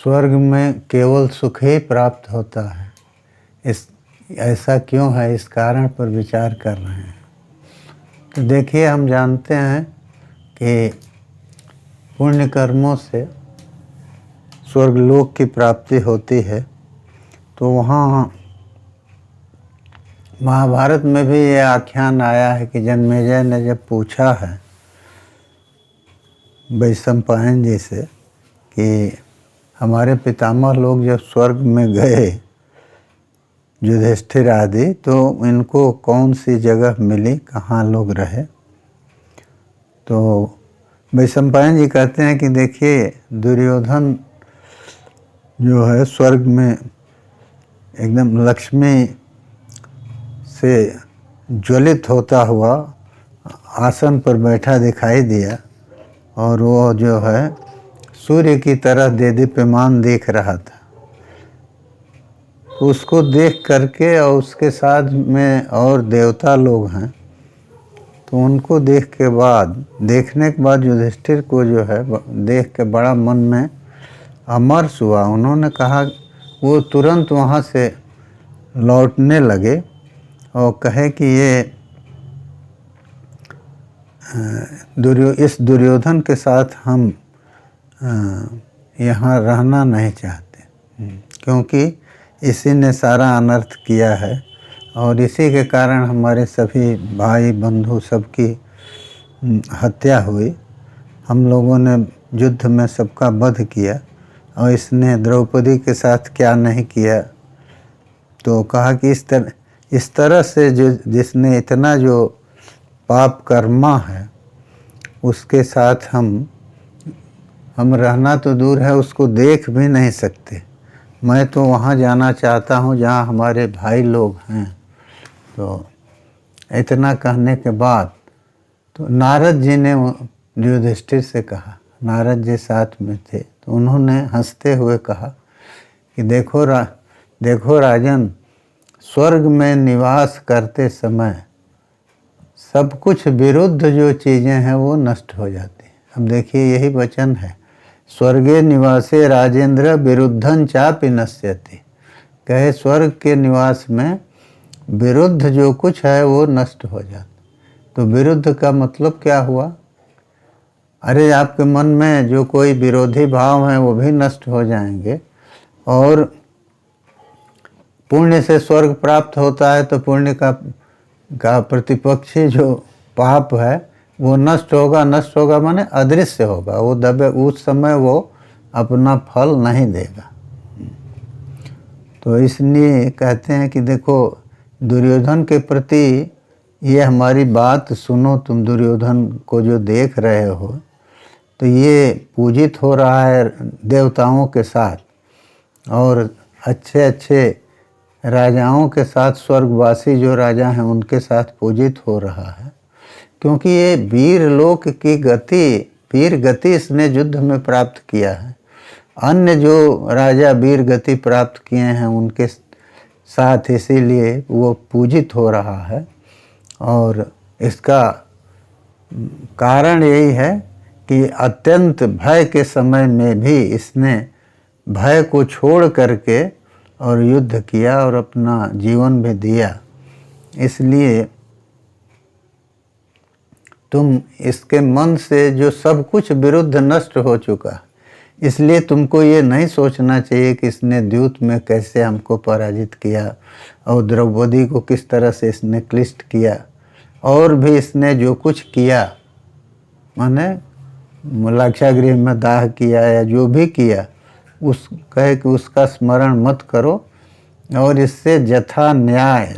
स्वर्ग में केवल सुख ही प्राप्त होता है। ऐसा क्यों है, इस कारण पर विचार कर रहे हैं। तो देखिए, हम जानते हैं कि पुण्य कर्मों से स्वर्गलोक की प्राप्ति होती है। तो वहाँ महाभारत में भी ये आख्यान आया है कि जन्मेजय ने जब पूछा है वैशंपायन जी से कि हमारे पितामह लोग जब स्वर्ग में गए, युधिष्ठिर आदि, तो इनको कौन सी जगह मिली, कहाँ लोग रहे। तो वैशंपायन जी कहते हैं कि देखिए, दुर्योधन जो है स्वर्ग में एकदम लक्ष्मी से ज्वलित होता हुआ आसन पर बैठा दिखाई दिया, और वो जो है सूर्य की तरह देदीप्यमान दिख रहा था। तो उसको देख करके, और उसके साथ में और देवता लोग हैं, तो उनको देखने के बाद युधिष्ठिर को जो है देख के बड़ा मन में अमर्ष हुआ। उन्होंने कहा, वो तुरंत वहाँ से लौटने लगे और कहे कि ये इस दुर्योधन के साथ हम यहाँ रहना नहीं चाहते, क्योंकि इसी ने सारा अनर्थ किया है और इसी के कारण हमारे सभी भाई बंधु सबकी हत्या हुई। हम लोगों ने युद्ध में सबका वध किया, और इसने द्रौपदी के साथ क्या नहीं किया। तो कहा कि इस तरह से जिसने इतना जो पाप कर्मा है, उसके साथ हम रहना तो दूर है, उसको देख भी नहीं सकते। मैं तो वहाँ जाना चाहता हूँ जहाँ हमारे भाई लोग हैं। तो इतना कहने के बाद तो नारद जी ने युधिष्ठिर से कहा, नारद जी साथ में थे, तो उन्होंने हंसते हुए कहा कि देखो राजन, स्वर्ग में निवास करते समय सब कुछ विरुद्ध जो चीज़ें हैं वो नष्ट हो जाती हैं। अब देखिए, यही वचन है, स्वर्गे निवासे राजेंद्र विरुद्धं चापि नश्यति। कहे स्वर्ग के निवास में विरुद्ध जो कुछ है वो नष्ट हो जाता। तो विरुद्ध का मतलब क्या हुआ? अरे, आपके मन में जो कोई विरोधी भाव है वो भी नष्ट हो जाएंगे। और पुण्य से स्वर्ग प्राप्त होता है, तो पुण्य का प्रतिपक्षी जो पाप है वो नष्ट होगा माने अदृश्य होगा। वो उस समय वो अपना फल नहीं देगा। तो इसलिए कहते हैं कि देखो, दुर्योधन के प्रति ये हमारी बात सुनो। तुम दुर्योधन को जो देख रहे हो, तो ये पूजित हो रहा है देवताओं के साथ, और अच्छे अच्छे राजाओं के साथ, स्वर्गवासी जो राजा हैं उनके साथ पूजित हो रहा है, क्योंकि ये वीर लोक की वीर गति इसने युद्ध में प्राप्त किया है। अन्य जो राजा वीर गति प्राप्त किए हैं उनके साथ, इसीलिए वो पूजित हो रहा है। और इसका कारण यही है कि अत्यंत भय के समय में भी इसने भय को छोड़ करके और युद्ध किया और अपना जीवन भी दिया। इसलिए तुम इसके मन से जो सब कुछ विरुद्ध नष्ट हो चुका, इसलिए तुमको ये नहीं सोचना चाहिए कि इसने द्यूत में कैसे हमको पराजित किया और द्रौपदी को किस तरह से इसने क्लिष्ट किया, और भी इसने जो कुछ किया, माने लाक्षागृह में दाह किया या जो भी किया, कहे कि उसका स्मरण मत करो, और इससे जथा न्याय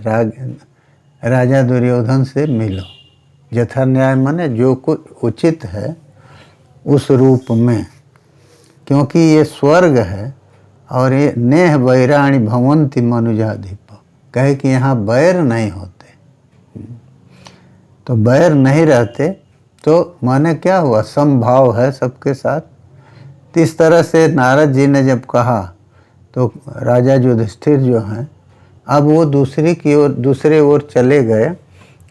राजा दुर्योधन से मिलो। जथा न्याय माने जो कुछ उचित है उस रूप में, क्योंकि ये स्वर्ग है और ये नेह वैराणी भवंति मनुजाधिप। कहे कि यहाँ बैर नहीं होते। तो बैर नहीं रहते तो माने क्या हुआ, समभाव है सबके साथ। इस तरह से नारद जी ने जब कहा, तो राजा युधिष्ठिर जो हैं, अब वो दूसरे ओर चले गए,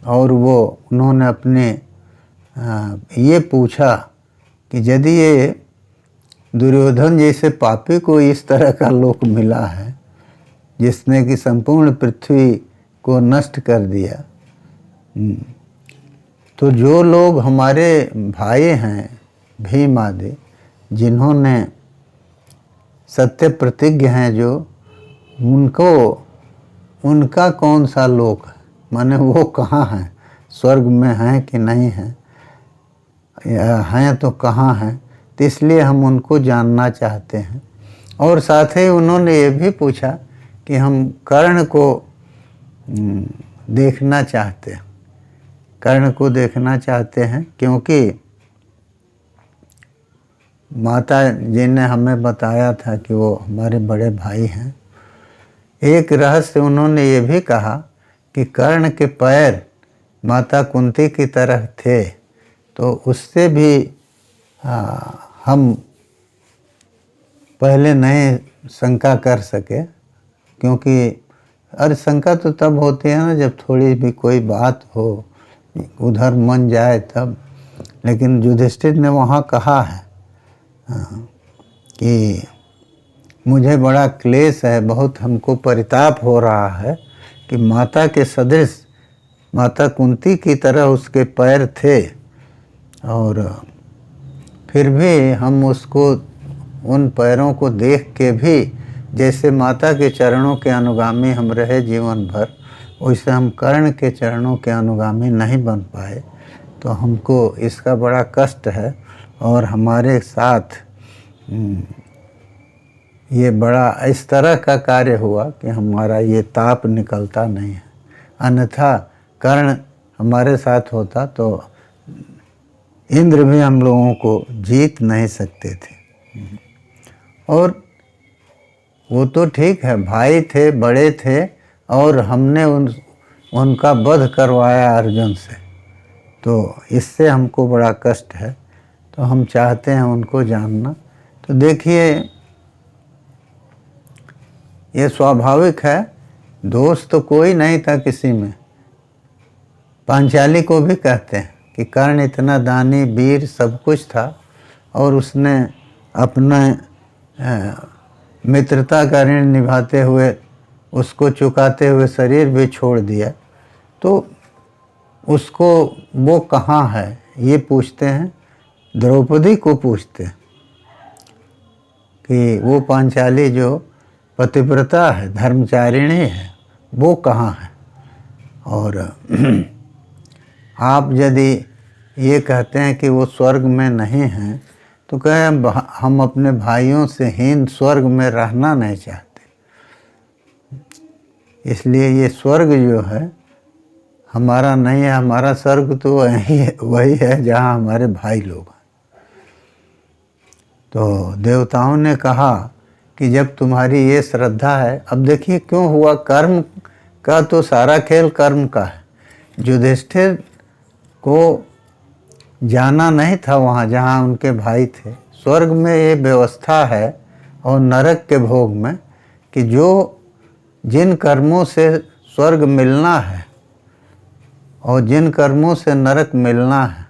और उन्होंने अपने ये पूछा कि यदि ये दुर्योधन जैसे पापी को इस तरह का लोक मिला है जिसने कि संपूर्ण पृथ्वी को नष्ट कर दिया। तो जो लोग हमारे भाई हैं भीम आदि, जिन्होंने सत्य प्रतिज्ञ हैं, जो उनको उनका कौन सा लोक है, माने वो कहाँ हैं, स्वर्ग में हैं कि नहीं हैं, हैं तो कहाँ हैं। तो इसलिए हम उनको जानना चाहते हैं। और साथ ही उन्होंने ये भी पूछा कि हम कर्ण को देखना चाहते हैं, कर्ण को देखना चाहते हैं, क्योंकि माता जी ने हमें बताया था कि वो हमारे बड़े भाई हैं। एक रहस्य उन्होंने ये भी कहा कि कर्ण के पैर माता कुंती की तरह थे, तो उससे भी हम पहले नहीं शंका कर सके, क्योंकि अरे शंका तो तब होती है ना जब थोड़ी भी कोई बात हो, उधर मन जाए तब। लेकिन युधिष्ठिर ने वहाँ कहा है कि मुझे बड़ा क्लेश है, बहुत हमको परिताप हो रहा है कि माता के सदृश, माता कुंती की तरह उसके पैर थे, और फिर भी हम उसको, उन पैरों को देख के भी, जैसे माता के चरणों के अनुगामी हम रहे जीवन भर, वैसे हम कर्ण के चरणों के अनुगामी नहीं बन पाए। तो हमको इसका बड़ा कष्ट है, और हमारे साथ ये बड़ा इस तरह का कार्य हुआ कि हमारा ये ताप निकलता नहीं है। अन्यथा कर्ण हमारे साथ होता तो इंद्र भी हम लोगों को जीत नहीं सकते थे। और वो तो ठीक है, भाई थे, बड़े थे, और हमने उनका वध करवाया अर्जुन से, तो इससे हमको बड़ा कष्ट है। तो हम चाहते हैं उनको जानना। तो देखिए, ये स्वाभाविक है, दोस्त तो कोई नहीं था किसी में। पांचाली को भी कहते हैं कि कर्ण इतना दानी, वीर, सब कुछ था, और उसने अपने मित्रता का ऋण निभाते हुए, उसको चुकाते हुए शरीर भी छोड़ दिया। तो उसको वो कहाँ है ये पूछते हैं, द्रौपदी को पूछते हैं कि वो पांचाली जो पतिव्रता है, धर्मचारिणी है, वो कहाँ है। और आप यदि ये कहते हैं कि वो स्वर्ग में नहीं हैं, तो कहें हम अपने भाइयों से हीन स्वर्ग में रहना नहीं चाहते। इसलिए ये स्वर्ग जो है हमारा नहीं है, हमारा स्वर्ग तो वही है जहाँ हमारे भाई लोग हैं। तो देवताओं ने कहा कि जब तुम्हारी ये श्रद्धा है, अब देखिए क्यों हुआ, कर्म का तो सारा खेल कर्म का है। युधिष्ठिर को जाना नहीं था वहाँ जहाँ उनके भाई थे। स्वर्ग में ये व्यवस्था है और नरक के भोग में कि जो जिन कर्मों से स्वर्ग मिलना है और जिन कर्मों से नरक मिलना है,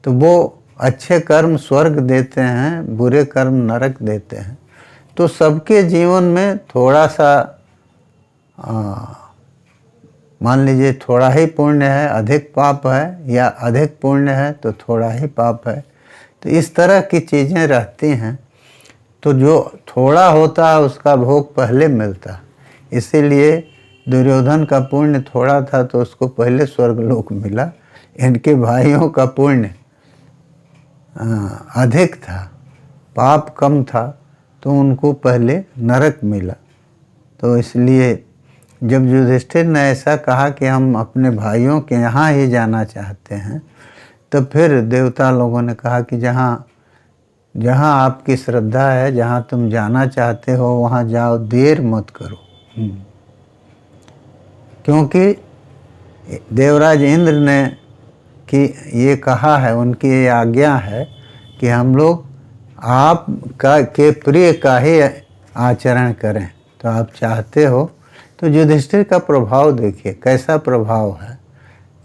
तो वो अच्छे कर्म स्वर्ग देते हैं, बुरे कर्म नरक देते हैं। तो सबके जीवन में थोड़ा सा मान लीजिए थोड़ा ही पुण्य है, अधिक पाप है, या अधिक पुण्य है तो थोड़ा ही पाप है। तो इस तरह की चीज़ें रहती हैं। तो जो थोड़ा होता है उसका भोग पहले मिलता है। इसीलिए दुर्योधन का पुण्य थोड़ा था तो उसको पहले स्वर्गलोक मिला। इनके भाइयों का पुण्य अधिक था, पाप कम था, तो उनको पहले नरक मिला। तो इसलिए जब युधिष्ठिर ने ऐसा कहा कि हम अपने भाइयों के यहाँ ही जाना चाहते हैं, तो फिर देवता लोगों ने कहा कि जहाँ जहाँ आपकी श्रद्धा है, जहाँ तुम जाना चाहते हो वहाँ जाओ, देर मत करो। क्योंकि देवराज इंद्र ने कि ये कहा है, उनकी ये आज्ञा है कि हम लोग आप के प्रिय का ही आचरण करें। तो आप चाहते हो, तो युधिष्ठिर का प्रभाव देखिए कैसा प्रभाव है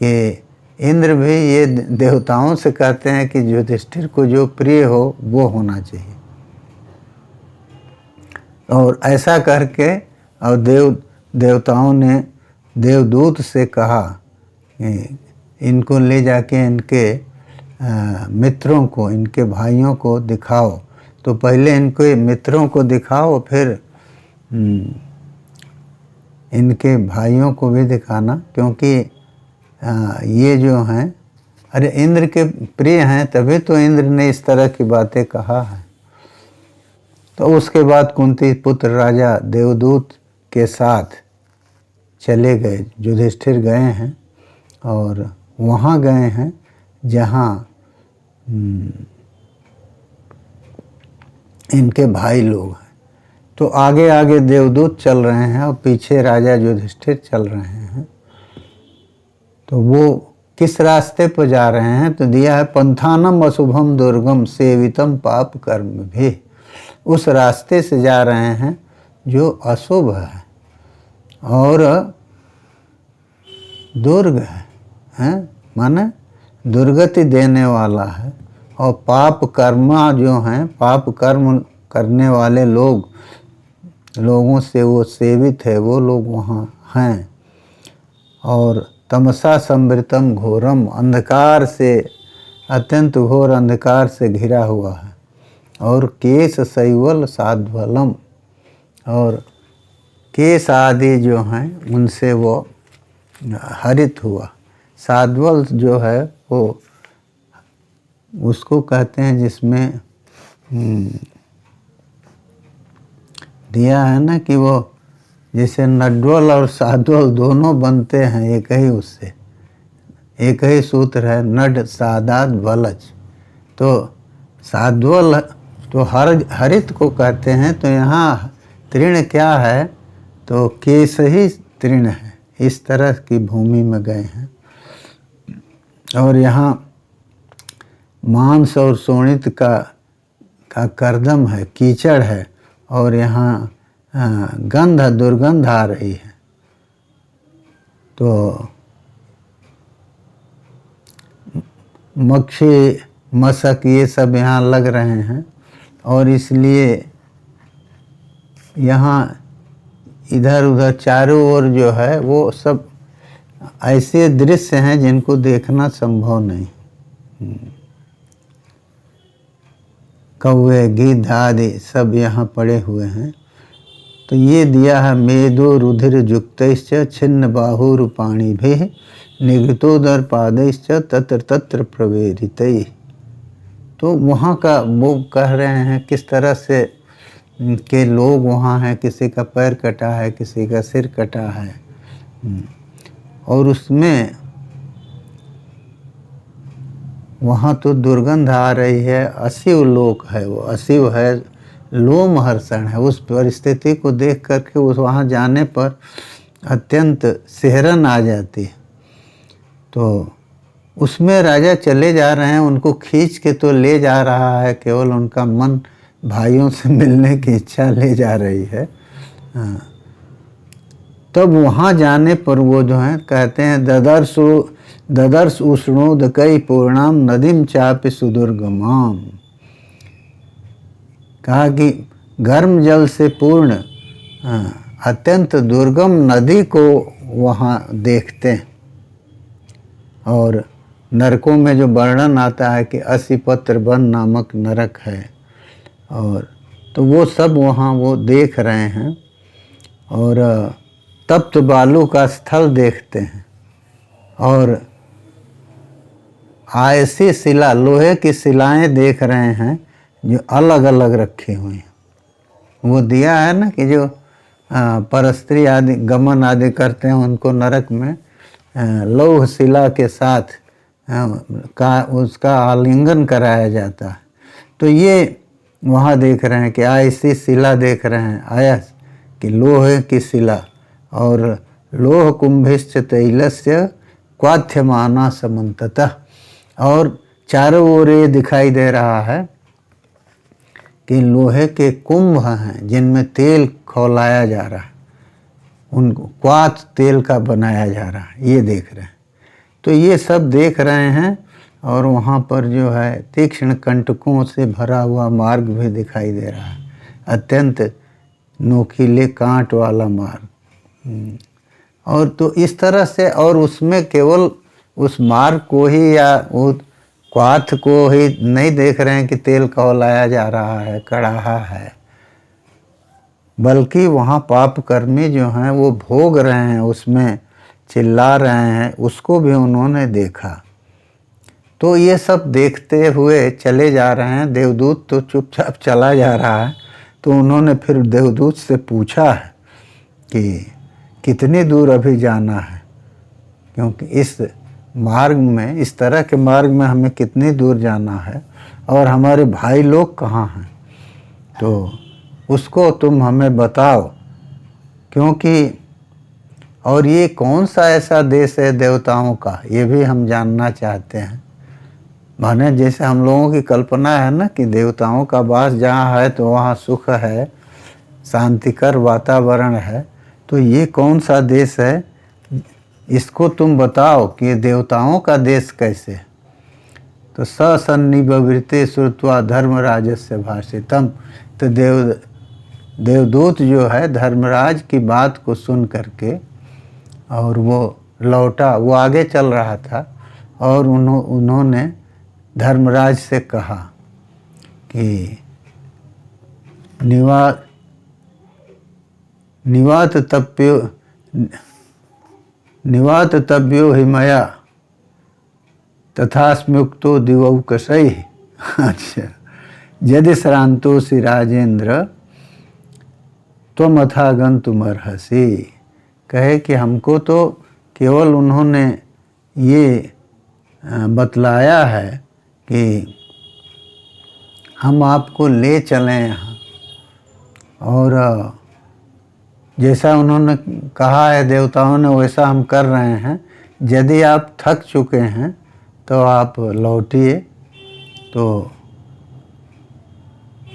कि इंद्र भी ये देवताओं से कहते हैं कि युधिष्ठिर को जो प्रिय हो वो होना चाहिए। और ऐसा करके और देवताओं ने देवदूत से कहा कि इनको ले जाके इनके मित्रों को, इनके भाइयों को दिखाओ। तो पहले इनके मित्रों को दिखाओ, फिर इनके भाइयों को भी दिखाना, क्योंकि ये जो हैं, अरे इंद्र के प्रिय हैं, तभी तो इंद्र ने इस तरह की बातें कहा है। तो उसके बाद कुंती पुत्र राजा देवदूत के साथ चले गए, युधिष्ठिर गए हैं और वहाँ गए हैं जहाँ इनके भाई लोग हैं। तो आगे आगे देवदूत चल रहे हैं और पीछे राजा युधिष्ठिर चल रहे हैं। तो वो किस रास्ते पर जा रहे हैं, तो दिया है पंथानम अशुभम दुर्गम सेवितम पाप कर्म भी। उस रास्ते से जा रहे हैं जो अशुभ है और दुर्ग है, माने दुर्गति देने वाला है। और पाप कर्मा जो हैं, पाप कर्म करने वाले लोगों से वो सेवित है, वो लोग वहाँ हैं। और तमसा संवृतम घोरम, अंधकार से, अत्यंत घोर अंधकार से घिरा हुआ है। और केश शैवल साध्वलम, और केश आदि जो हैं उनसे वो हरित हुआ। साध्वल जो है वो उसको कहते हैं जिसमें दिया है ना कि वो जैसे नड्वल और साध्वल दोनों बनते हैं एक ही, उससे एक ही सूत्र है, नड सादात वलज। तो साध्वल तो हरित को कहते हैं। तो यहाँ तृण क्या है, तो केश ही तृण है। इस तरह की भूमि में गए हैं। और यहाँ मांस और शोणित का कर्दम है, कीचड़ है, और यहाँ दुर्गंध आ रही है। तो मक्खी मशक ये सब यहाँ लग रहे हैं। और इसलिए यहाँ इधर उधर चारों ओर जो है वो सब ऐसे दृश्य हैं जिनको देखना संभव नहीं। कौवे गिद्ध आदि सब यहाँ पड़े हुए हैं। तो ये दिया है मेदो रुधिर युक्तश्च छिन्न बाहुरूपाणी भी निगतोदर पादैश्च तत्र तत्र प्रवेरित। तो वहाँ का वो कह रहे हैं किस तरह से के लोग वहाँ हैं, किसी का पैर कटा है, किसी का सिर कटा है। और उसमें वहाँ तो दुर्गंध आ रही है, अशिव लोक है, वो अशिव है, लोमहर्षण है। उस परिस्थिति को देख करके उस वहाँ जाने पर अत्यंत सिहरन आ जाती है। तो उसमें राजा चले जा रहे हैं, उनको खींच के तो ले जा रहा है, केवल उनका मन भाइयों से मिलने की इच्छा ले जा रही है। तब वहाँ जाने पर वो जो है कहते हैं ददर्श उष्णोदकई पूर्णाम नदीम चापि सुदुर्गमाम। कहा कि गर्म जल से पूर्ण अत्यंत दुर्गम नदी को वहाँ देखते हैं। और नरकों में जो वर्णन आता है कि असिपत्र वन नामक नरक है, और तो वो सब वहाँ वो देख रहे हैं। और तप्त बालू का स्थल देखते हैं, और ऐसी शिला, लोहे की शिलाएं देख रहे हैं जो अलग अलग रखी हुई हैं। वो दिया है ना कि जो परस्त्री आदि गमन आदि करते हैं उनको नरक में लौह शिला के साथ उसका आलिंगन कराया जाता है। तो ये वहाँ देख रहे हैं कि ऐसी शिला देख रहे हैं, आया कि लोहे की शिला। और लोह कुंभिश्च तैलस्य क्वाथ्यमाना समन्ततः। और चारों ओर ये दिखाई दे रहा है कि लोहे के कुंभ हैं जिनमें तेल खौलाया जा रहा है, उनको क्वाथ तेल का बनाया जा रहा है, ये देख रहे हैं। तो ये सब देख रहे हैं। और वहाँ पर जो है तीक्ष्ण कंटकों से भरा हुआ मार्ग भी दिखाई दे रहा है, अत्यंत नोकीले कांट वाला मार्ग। और तो इस तरह से, और उसमें केवल उस मार्ग को ही या वो क्वाथ को ही नहीं देख रहे हैं कि तेल खौलाया जा रहा है, कढ़ाहा है, बल्कि वहाँ पाप कर्मी जो हैं वो भोग रहे हैं, उसमें चिल्ला रहे हैं, उसको भी उन्होंने देखा। तो ये सब देखते हुए चले जा रहे हैं। देवदूत तो चुपचाप चला जा रहा है। तो उन्होंने फिर देवदूत से पूछा है कि कितनी दूर अभी जाना है, क्योंकि इस मार्ग में, इस तरह के मार्ग में हमें कितनी दूर जाना है, और हमारे भाई लोग कहाँ हैं, तो उसको तुम हमें बताओ। क्योंकि और ये कौन सा ऐसा देश है देवताओं का, ये भी हम जानना चाहते हैं। माने जैसे हम लोगों की कल्पना है ना कि देवताओं का वास जहाँ है तो वहाँ सुख है, शांतिकर वातावरण है, तो ये कौन सा देश है, इसको तुम बताओ कि देवताओं का देश कैसे है। तो सन्निवृत्ते श्रुत्वा धर्मराजस्य भाषितम। तो देवदूत जो है धर्मराज की बात को सुन करके और वो लौटा, वो आगे चल रहा था, और उन्होंने धर्मराज से कहा कि निवात तप्यो हिमया तथास्म्युक्तो दिवौकशै। अच्छा, यदि श्रांतोसि राजेंद्र त्वमथा गंतुमर्हसि। कहे कि हमको तो केवल उन्होंने ये बतलाया है कि हम आपको ले चलें यहाँ, और जैसा उन्होंने कहा है देवताओं ने वैसा हम कर रहे हैं। यदि आप थक चुके हैं तो आप लौटिए। तो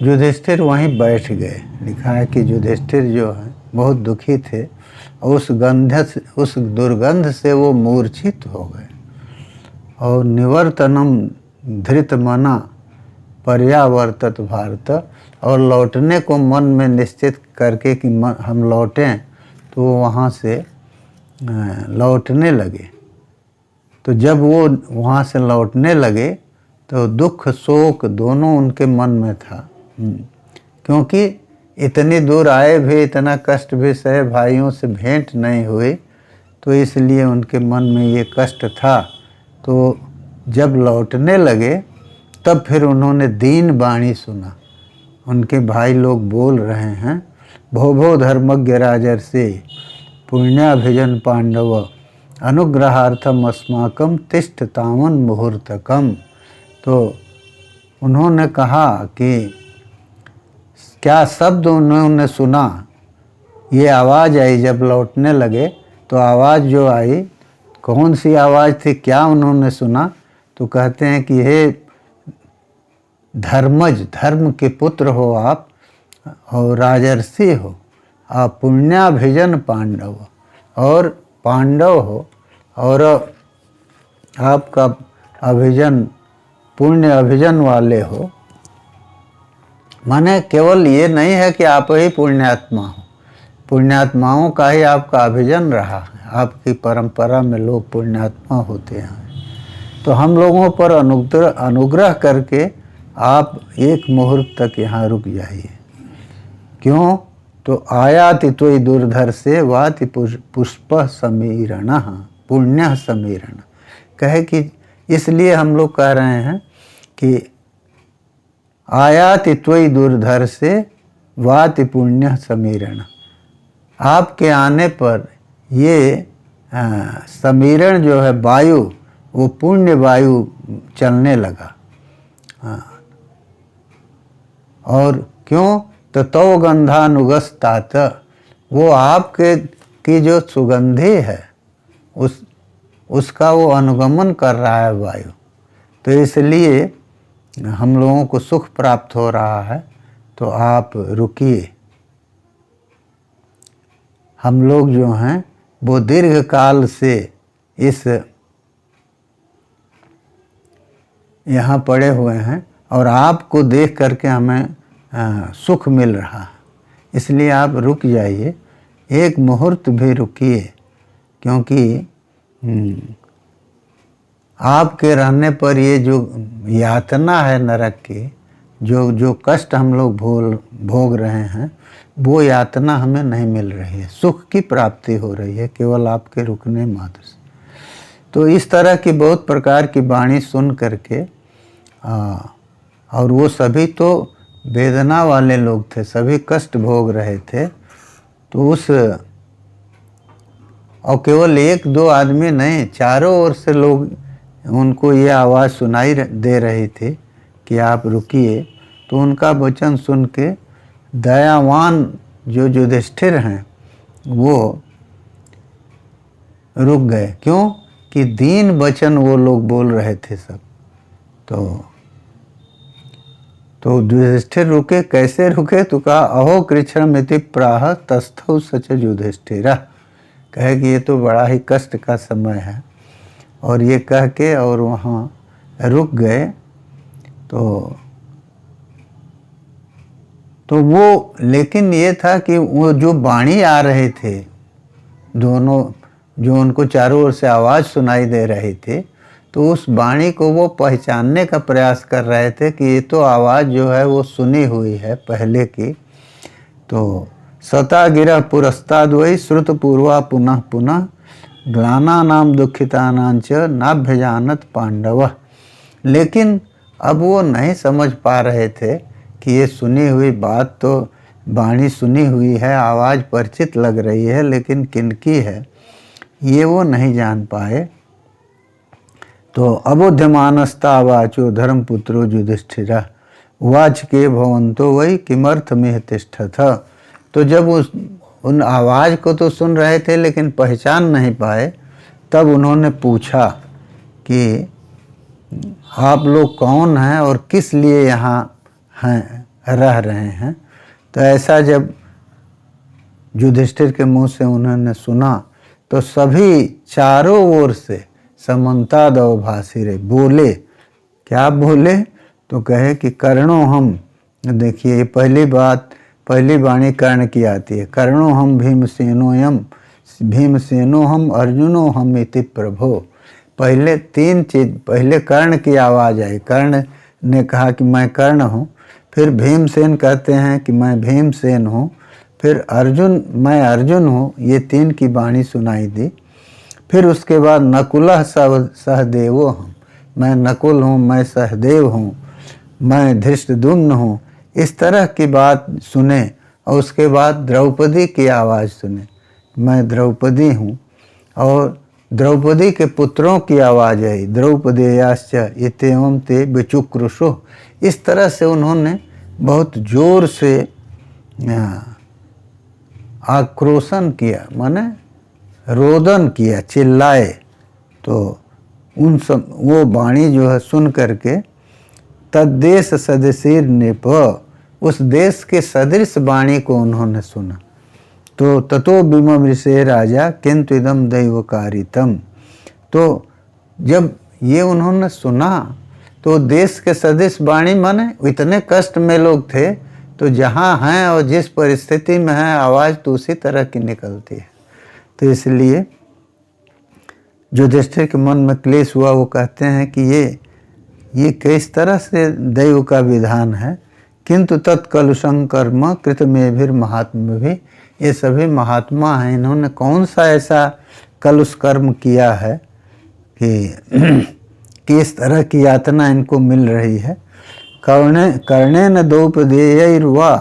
युधिष्ठिर वहीं बैठ गए। लिखा है कि युधिष्ठिर जो है बहुत दुखी थे, उस दुर्गंध से वो मूर्छित हो गए। और निवर्तनम धृतमना पर्यावर्तत भारत, और लौटने को मन में निश्चित करके कि हम लौटें, तो वहाँ से लौटने लगे। तो जब वो वहाँ से लौटने लगे तो दुख शोक दोनों उनके मन में था, क्योंकि इतनी दूर आए भी, इतना कष्ट भी सहे, भाइयों से भेंट नहीं हुई, तो इसलिए उनके मन में ये कष्ट था। तो जब लौटने लगे तब फिर उन्होंने दीन वाणी सुना। उनके भाई लोग बोल रहे हैं, भो भो धर्मज्ञ राजर्षि पुण्याभिजन पांडव अनुग्रहार्थम अस्माकम तिष्ठ तावन मुहूर्तकम। तो उन्होंने कहा कि क्या शब्द उन्होंने सुना, ये आवाज़ आई जब लौटने लगे, तो आवाज़ जो आई कौन सी आवाज़ थी, क्या उन्होंने सुना, तो कहते हैं कि हे धर्मज, धर्म के पुत्र हो आप, और राजर्षि हो आप, पुण्याभिजन पांडव, और पांडव हो, और आपका अभिजन पुण्य अभिजन वाले हो। माने केवल ये नहीं है कि आप ही पुण्यात्मा हो, पुण्यात्माओं का ही आपका अभिजन रहा है। आपकी परंपरा में लोग पुण्यात्मा होते हैं। तो हम लोगों पर अनुग्रह करके आप एक मुहूर्त तक यहाँ रुक जाइए। क्यों? तो आयाति त्वयि दुर्धर से वाति पुष्प समीरण पुण्य समीरण। कहे कि इसलिए हम लोग कह रहे हैं कि आयाति त्वयि दुर्धर से वाति पुण्य समीरण। आपके आने पर ये समीरण जो है वायु, वो पुण्य वायु चलने लगा। और क्यों? तो तव गंधानुगस्तात, वो आपके की जो सुगंधी है उसका वो अनुगमन कर रहा है वायु। तो इसलिए हम लोगों को सुख प्राप्त हो रहा है। तो आप रुकिए। हम लोग जो हैं वो दीर्घ काल से इस यहाँ पड़े हुए हैं, और आपको देख करके हमें सुख मिल रहा है। इसलिए आप रुक जाइए, एक मुहूर्त भी रुकिए, क्योंकि आपके रहने पर ये जो यातना है नरक की, जो कष्ट हम लोग भोग रहे हैं, वो यातना हमें नहीं मिल रही है, सुख की प्राप्ति हो रही है केवल आपके रुकने मात्र से। तो इस तरह की बहुत प्रकार की वाणी सुन करके और वो सभी तो वेदना वाले लोग थे, सभी कष्ट भोग रहे थे। तो और केवल एक दो आदमी नहीं, चारों ओर से लोग उनको ये आवाज़ सुनाई दे रही थी कि आप रुकिए। तो उनका वचन सुन के दयावान जो युधिष्ठिर हैं वो रुक गए। क्यों? कि दीन वचन वो लोग बोल रहे थे सब। तो युधिष्ठिर रुके। कैसे रुके? तो कहा अहो कृच्छ्रमिति प्राह तस्थौ सच युधिष्ठिर। कहे कि ये तो बड़ा ही कष्ट का समय है, और ये कह के और वहाँ रुक गए। तो वो, लेकिन ये था कि वो जो वाणी आ रहे थे दोनों, जो उनको चारों ओर से आवाज़ सुनाई दे रही थी, तो उस वाणी को वो पहचानने का प्रयास कर रहे थे कि ये तो आवाज़ जो है वो सुनी हुई है पहले की। तो सता गिरह पुरस्ताद वही श्रुत पूर्वा पुनः पुनः ग्लाना नाम दुखिता नांच नाभ्यजानत पांडव। लेकिन अब वो नहीं समझ पा रहे थे कि ये सुनी हुई बात तो वाणी सुनी हुई है, आवाज़ परिचित लग रही है, लेकिन किनकी है ये वो नहीं जान पाए। तो अबोध्यमानस्ता वाचो धर्मपुत्रो युधिष्ठिरः उवाच के भवन्तो वै किमर्थमिह तिष्ठथ। तो जब उन आवाज़ को तो सुन रहे थे लेकिन पहचान नहीं पाए, तब उन्होंने पूछा कि आप लोग कौन हैं और किस लिए यहाँ हैं, रह रहे हैं। तो ऐसा जब युधिष्ठिर के मुंह से उन्होंने सुना तो सभी चारों ओर से समन्ताद अवभाषिरे बोले। क्या बोले? तो कहे कि कर्णो हम, देखिए ये पहली वाणी कर्ण की आती है। कर्णो हम भीमसेनो हम अर्जुनो हम इति प्रभो। पहले तीन चीज, पहले कर्ण की आवाज़ आई, कर्ण ने कहा कि मैं कर्ण हूँ, फिर भीमसेन कहते हैं कि मैं भीमसेन हूँ, फिर अर्जुन, मैं अर्जुन हूँ, ये तीन की वाणी सुनाई दी। फिर उसके बाद नकुलः सहदेवो हम, मैं नकुल हूँ, मैं सहदेव हूँ, मैं धृष्टद्युम्न हूँ, इस तरह की बात सुने। और उसके बाद द्रौपदी की आवाज़ सुने, मैं द्रौपदी हूँ। और द्रौपदी के पुत्रों की आवाज़ आई, द्रौपदेयाश्च इत्येवं ते विचुक्रुषुः। इस तरह से उन्होंने बहुत जोर से आक्रोशन किया, माने रोदन किया, चिल्लाए। तो उन सब वो वाणी जो है सुन करके तद्देश सदृशीर नृप, उस देश के सदृश वाणी को उन्होंने सुना। तो ततो बिममृषे राजा किंतु इदम दैवकारितम। तो जब ये उन्होंने सुना तो देश के सदृश वाणी, माने इतने कष्ट में लोग थे, तो जहाँ हैं और जिस परिस्थिति में हैं आवाज़ तो उसी तरह की निकलती है। तो इसलिए युधिष्ठिर के मन में क्लेश हुआ। वो कहते हैं कि ये किस तरह से दैव का विधान है। किंतु तत्कलुषं कर्म कृतमेभिर महात्मा भी, ये सभी महात्मा हैं, इन्होंने कौन सा ऐसा कलुष कर्म किया है कि इस तरह की यातना इनको मिल रही है। कर्णेन द्रौपदेयैर्वा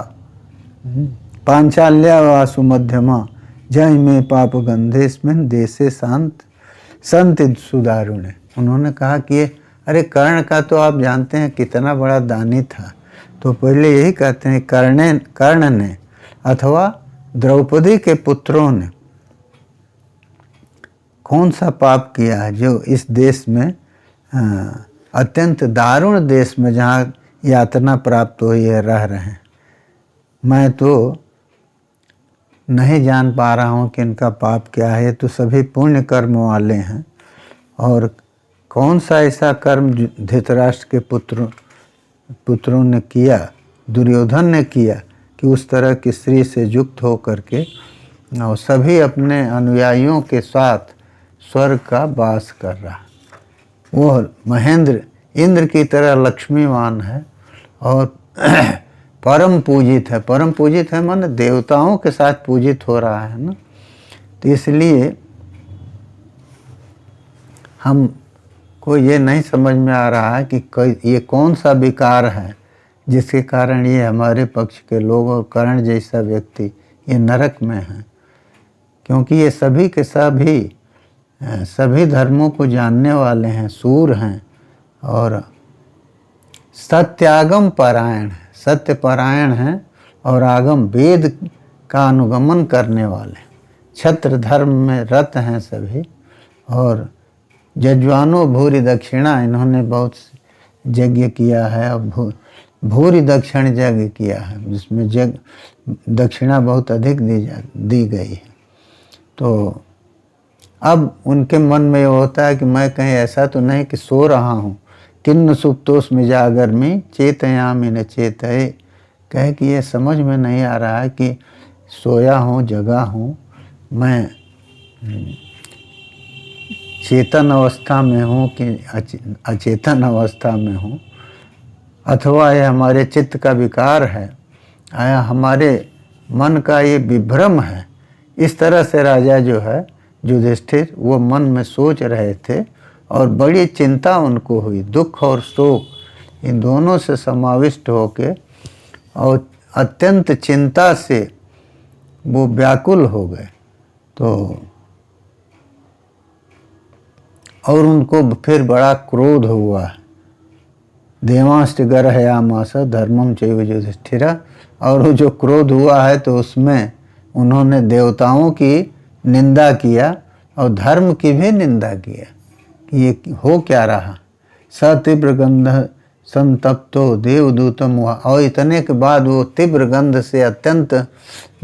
पांचाल्या वा सुमध्यमा जय में पाप गंधेस्मिन् देशे संत सुदारुणे। उन्होंने कहा कि अरे कर्ण का तो आप जानते हैं कितना बड़ा दानी था। तो पहले यही कहते हैं कर्ण ने अथवा द्रौपदी के पुत्रों ने कौन सा पाप किया है जो इस देश में, अत्यंत दारुण देश में जहाँ यातना प्राप्त हुई है, रह रहे हैं। मैं तो नहीं जान पा रहा हूँ कि इनका पाप क्या है। तो सभी पुण्य कर्म वाले हैं। और कौन सा ऐसा कर्म धृतराष्ट्र के पुत्रों ने किया, दुर्योधन ने किया कि उस तरह की स्त्री से युक्त हो करके और सभी अपने अनुयायियों के साथ स्वर्ग का वास कर रहा। वो महेंद्र इंद्र की तरह लक्ष्मीवान है और परम पूजित है। परम पूजित है माने देवताओं के साथ पूजित हो रहा है ना। तो इसलिए हमको ये नहीं समझ में आ रहा है कि ये कौन सा विकार है जिसके कारण ये हमारे पक्ष के लोग और कर्ण जैसा व्यक्ति ये नरक में है। क्योंकि ये सभी के सभी धर्मों को जानने वाले हैं, सूर हैं और सत्यागम परायण है, सत्य परायण हैं और आगम वेद का अनुगमन करने वाले, छत्र धर्म में रत हैं सभी। और जज्वानो भूरि दक्षिणा, इन्होंने बहुत यज्ञ किया है और भूरि दक्षिण यज्ञ किया है, जिसमें दक्षिणा बहुत अधिक दी गई है। तो अब उनके मन में ये होता है कि मैं कहीं ऐसा तो नहीं कि सो रहा हूँ, किन्न सुप्तोस्मि जागर्मि चेतयामि न चेतये, कहे कि ये समझ में नहीं आ रहा है कि सोया हूँ जगा हूँ, मैं चेतन अवस्था में हूँ कि अचेतन अवस्था में हूँ, अथवा ये हमारे चित्त का विकार है, आया हमारे मन का ये विभ्रम है। इस तरह से राजा जो है युधिष्ठिर वो मन में सोच रहे थे और बड़ी चिंता उनको हुई, दुख और शोक इन दोनों से समाविष्ट होके और अत्यंत चिंता से वो व्याकुल हो गए। तो और उनको फिर बड़ा क्रोध हुआ। देवांश्च गर्हयामास धर्मम चैव युधिष्ठिरा, और वो जो क्रोध हुआ है तो उसमें उन्होंने देवताओं की निंदा किया और धर्म की भी निंदा किया कि ये हो क्या रहा। स तीव्र गंध संतप्तो देवदूतम हुआ, और इतने के बाद वो तीव्र गंध से अत्यंत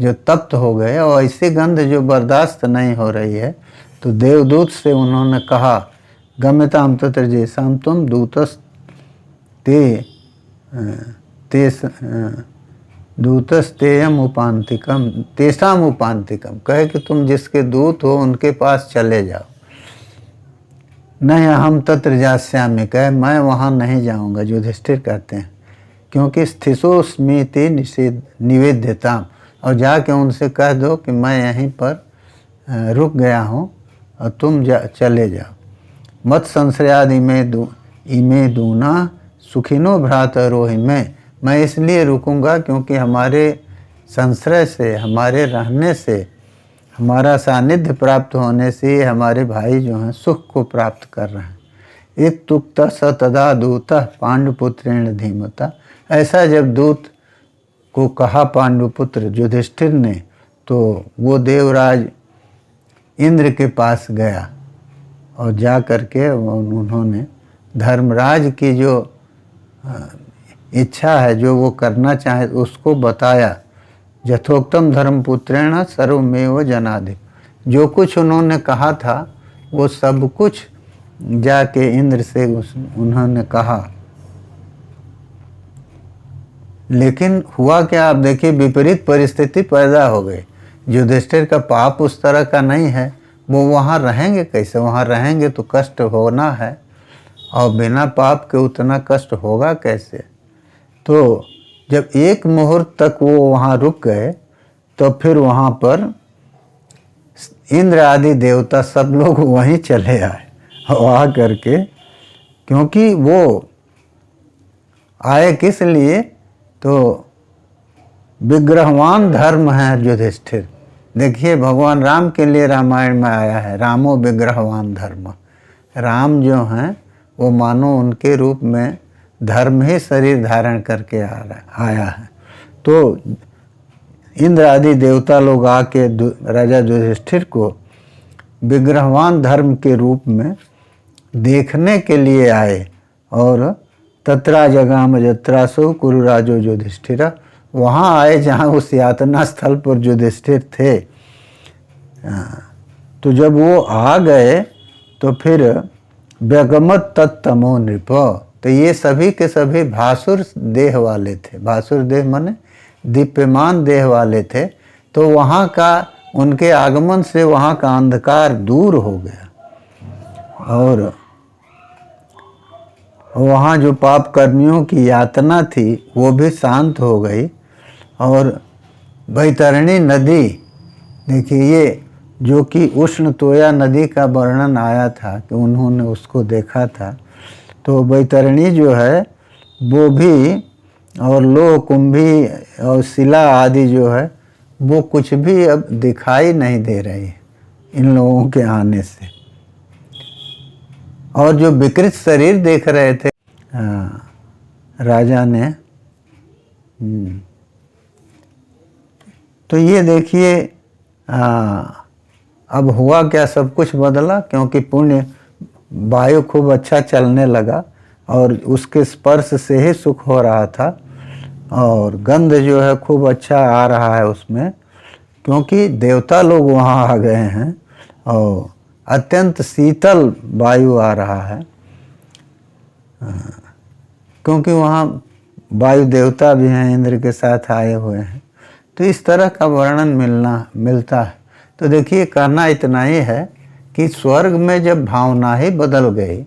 जो तप्त हो गए और ऐसी गंध जो बर्दाश्त नहीं हो रही है, तो देवदूत से उन्होंने कहा गम्यताम तत्र जैसाम तुम दूतस दूतस्तेयम उपांतिकम तेसाम उपांतिकम, कहे कि तुम जिसके दूत हो उनके पास चले जाओ। नहीं हम तत्र जास्यामि, कहे मैं वहाँ नहीं जाऊँगा, युधिष्ठिर कहते हैं, क्योंकि स्थितोस्मीति निवेद्यताम, और जाके उनसे कह दो कि मैं यहीं पर रुक गया हूँ और तुम चले जाओ। मत संश्रयाद इमे दूना सुखिनो भ्रातरोहि में, मैं इसलिए रुकूंगा क्योंकि हमारे संश्रय से, हमारे रहने से, हमारा सानिध्य प्राप्त होने से हमारे भाई जो हैं सुख को प्राप्त कर रहे हैं। इत्युक्त स तदा दूत पांडुपुत्रेण धीमता, ऐसा जब दूत को कहा पांडुपुत्र युधिष्ठिर ने, तो वो देवराज इंद्र के पास गया और जा करके उन्होंने धर्मराज की जो इच्छा है, जो वो करना चाहे उसको बताया। यथोक्तम धर्मपुत्रेण सर्वमेव जनादि, जो कुछ उन्होंने कहा था वो सब कुछ जाके इंद्र से उन्होंने कहा। लेकिन हुआ क्या, आप देखिए विपरीत परिस्थिति पैदा हो गई। युधिष्ठिर का पाप उस तरह का नहीं है, वो वहाँ रहेंगे कैसे, वहाँ रहेंगे तो कष्ट होना है और बिना पाप के उतना कष्ट होगा कैसे। तो जब एक मुहूर्त तक वो वहाँ रुक गए तो फिर वहाँ पर इंद्र आदि देवता सब लोग वहीं चले आए और आ करके, क्योंकि वो आए किस लिए, तो विग्रहवान धर्म है युधिष्ठिर। देखिए भगवान राम के लिए रामायण में आया है, रामो विग्रहवान धर्म। राम जो हैं वो मानो उनके रूप में धर्म ही शरीर धारण करके आया है। तो इंद्र आदि देवता लोग आके राजा युधिष्ठिर को विग्रहवान धर्म के रूप में देखने के लिए आए। और तत्रा जगाम जत्रासो कुरुराजो युधिष्ठिरा, वहाँ आए जहाँ उस यातना स्थल पर युधिष्ठिर थे। तो जब वो आ गए तो फिर व्यगमत तत्तमो नृप, तो ये सभी के सभी भासुर देह वाले थे। भासुर देह माने दीप्यमान देह वाले थे, तो वहाँ का उनके आगमन से वहाँ का अंधकार दूर हो गया और वहाँ जो पाप कर्मियों की यातना थी वो भी शांत हो गई। और बैतरणी नदी, देखिए ये जो कि उष्ण तोया नदी का वर्णन आया था कि उन्होंने उसको देखा था, तो बैतरणी जो है वो भी, और लोह कुंभी और शिला आदि जो है वो कुछ भी अब दिखाई नहीं दे रही है इन लोगों के आने से। और जो विकृत शरीर देख रहे थे राजा ने, तो ये देखिए अब हुआ क्या, सब कुछ बदला, क्योंकि पुण्य वायु खूब अच्छा चलने लगा और उसके स्पर्श से ही सुख हो रहा था, और गंध जो है खूब अच्छा आ रहा है उसमें, क्योंकि देवता लोग वहाँ आ गए हैं और अत्यंत शीतल वायु आ रहा है, क्योंकि वहाँ वायु देवता भी हैं, इंद्र के साथ आए हुए हैं। तो इस तरह का वर्णन मिलता है। तो देखिए कहना इतना ही है कि स्वर्ग में जब भावना ही बदल गई,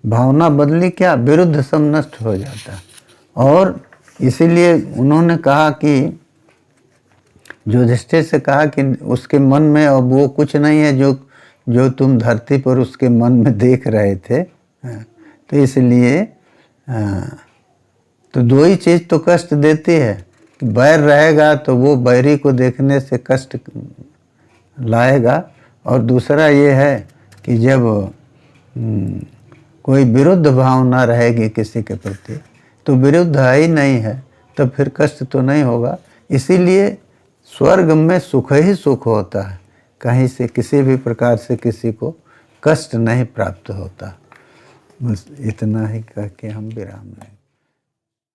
भावना बदली, क्या विरुद्ध सब नष्ट हो जाता। और इसीलिए उन्होंने कहा कि युधिष्ठिर से कहा कि उसके मन में अब वो कुछ नहीं है जो तुम धरती पर उसके मन में देख रहे थे। तो इसलिए तो दो ही चीज़ तो कष्ट देती है, बैर रहेगा तो वो बैरी को देखने से कष्ट लाएगा, और दूसरा ये है कि जब कोई विरुद्ध भावना रहेगी किसी के प्रति, तो विरुद्ध है ही नहीं है, तो फिर कष्ट तो नहीं होगा। इसीलिए स्वर्ग में सुख ही सुख होता है, कहीं से किसी भी प्रकार से किसी को कष्ट नहीं प्राप्त होता। बस इतना ही कह के हम विराम लेंगे।